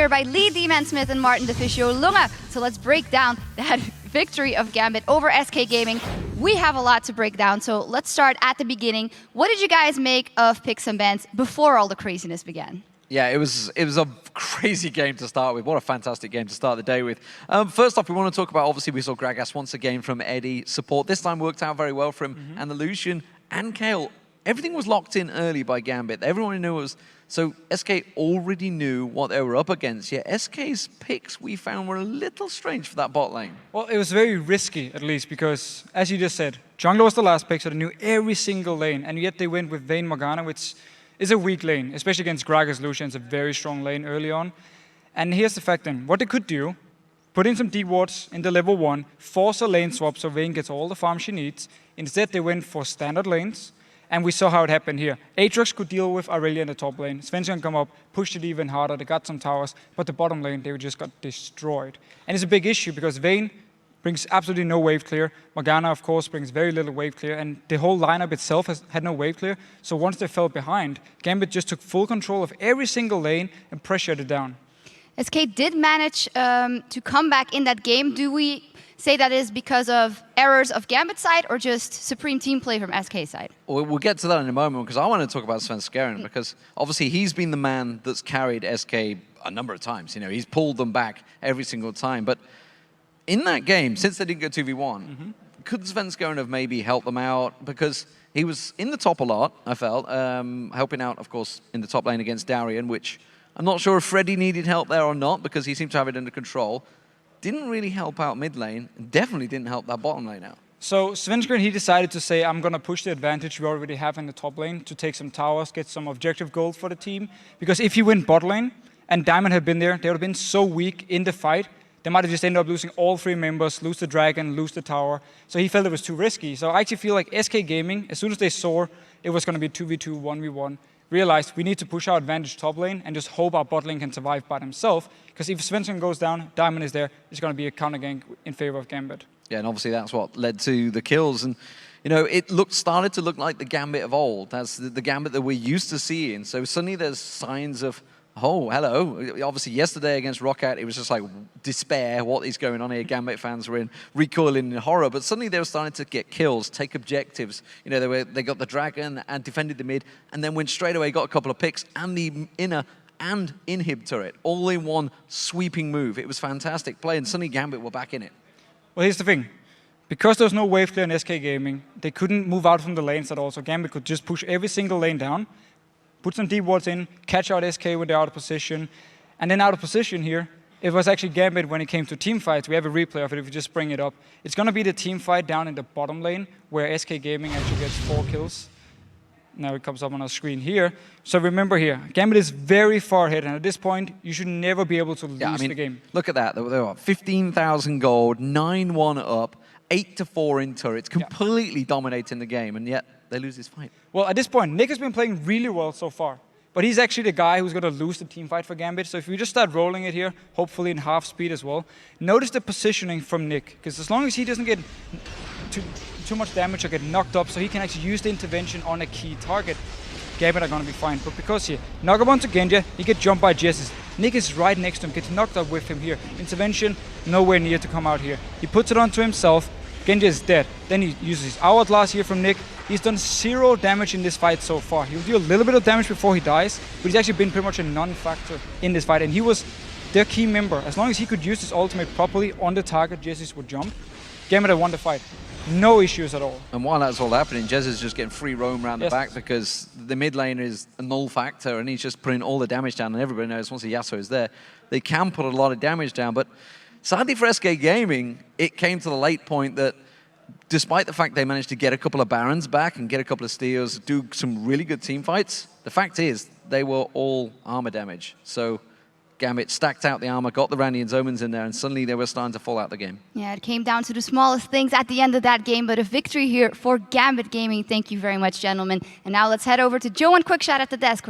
here by Lee D-Man Smith and Martin Deficio Lunga. So let's break down that victory of Gambit over SK Gaming. We have a lot to break down, so let's start at the beginning. What did you guys make of picks and bans before all the craziness began? Yeah, it was a crazy game to start with. What a fantastic game to start the day with. First off, we want to talk about, obviously, we saw Gragas once again from Eddie. Support this time worked out very well for him. And the Lucian and Kale, everything was locked in early by Gambit. Everyone knew it was... So SK already knew what they were up against. Yeah, SK's picks we found were a little strange for that bot lane. Well, it was very risky, at least, because, as you just said, jungler was the last pick, so they knew every single lane. And yet they went with Vayne Morgana, which is a weak lane, especially against Gragas. Lucian is a very strong lane early on. And here's the fact then. What they could do, put in some deep wards into level 1, force a lane swap so Vayne gets all the farm she needs. Instead, they went for standard lanes. And we saw how it happened here. Aatrox could deal with Aurelia in the top lane. Svenskeren come up, pushed it even harder. They got some towers, but the bottom lane, they just got destroyed. And it's a big issue because Vayne brings absolutely no wave clear. Morgana, of course, brings very little wave clear. And the whole lineup itself had no wave clear. So once they fell behind, Gambit just took full control of every single lane and pressured it down. SK did manage to come back in that game. Do we say that is because of errors of Gambit side or just supreme team play from SK side? We'll get to that in a moment because I want to talk about Svenskeren because obviously he's been the man that's carried SK a number of times. You know, he's pulled them back every single time. But in that game, since they didn't go 2v1, could Svenskeren have maybe helped them out? Because he was in the top a lot, I felt, helping out, of course, in the top lane against Darian, which I'm not sure if Freddy needed help there or not because he seemed to have it under control. Didn't really help out mid lane, definitely didn't help that bottom lane out. So Svenskeren, he decided to say, I'm going to push the advantage we already have in the top lane to take some towers, get some objective gold for the team. Because if you win bot lane, and Diamond had been there, they would have been so weak in the fight, they might have just ended up losing all 3 members, lose the dragon, lose the tower. So he felt it was too risky. So I actually feel like SK Gaming, as soon as they saw it was going to be 2v2, 1v1, realized we need to push our advantage top lane and just hope our bot lane can survive by themselves. Because if Svenskeren goes down, Diamond is there, it's going to be a counter gank in favor of Gambit. Yeah, and obviously that's what led to the kills. And, you know, it started to look like the Gambit of old. That's the Gambit that we're used to seeing. So suddenly there's signs of, oh, hello. Obviously yesterday against Roccat, it was just like despair. What is going on here? Gambit fans were recoiling in horror. But suddenly they were starting to get kills, take objectives. You know, they got the dragon and defended the mid, and then went straight away, got a couple of picks and the inner and inhib turret, all in one sweeping move. It was fantastic play, and suddenly Gambit were back in it. Well, here's the thing. Because there was no wave clear in SK Gaming, they couldn't move out from the lanes at all, so Gambit could just push every single lane down, put some deep wards in, catch out SK when they're out of position, and then out of position here, it was actually Gambit when it came to team fights. We have a replay of it if we just bring it up. It's going to be the team fight down in the bottom lane, where SK Gaming actually gets 4 kills. Now it comes up on our screen here. So remember here, Gambit is very far ahead, and at this point, you should never be able to lose the game. Look at that. They were 15,000 gold, 9-1 up, 8-4 in turrets, completely dominating the game, and yet they lose this fight. Well, at this point, Nick has been playing really well so far. But he's actually the guy who's going to lose the team fight for Gambit. So if we just start rolling it here, hopefully in half speed as well, notice the positioning from Nick. Because as long as he doesn't get too much damage or get knocked up, so he can actually use the intervention on a key target, Gambit are going to be fine. But because here, knock up onto Genja, he gets jumped by Jessis. Nick is right next to him, gets knocked up with him here. Intervention, nowhere near to come out here. He puts it onto himself. Genja is dead. Then he uses his hourglass here from Nick. He's done 0 damage in this fight so far. He'll do a little bit of damage before he dies, but he's actually been pretty much a non-factor in this fight. And he was their key member. As long as he could use his ultimate properly on the target, Jessis would jump. Gambit had won the fight. No issues at all. And while that's all happening, Jez is just getting free roam around the back because the mid lane is a null factor and he's just putting all the damage down, and everybody knows once the Yasuo is there, they can put a lot of damage down. But sadly for SK Gaming, it came to the late point that despite the fact they managed to get a couple of Barons back and get a couple of steals, do some really good team fights, the fact is they were all armor damage. So Gambit stacked out the armor, got the Randian's Omens in there, and suddenly they were starting to fall out the game. Yeah, it came down to the smallest things at the end of that game, but a victory here for Gambit Gaming. Thank you very much, gentlemen. And now let's head over to Joe and Quickshot at the desk.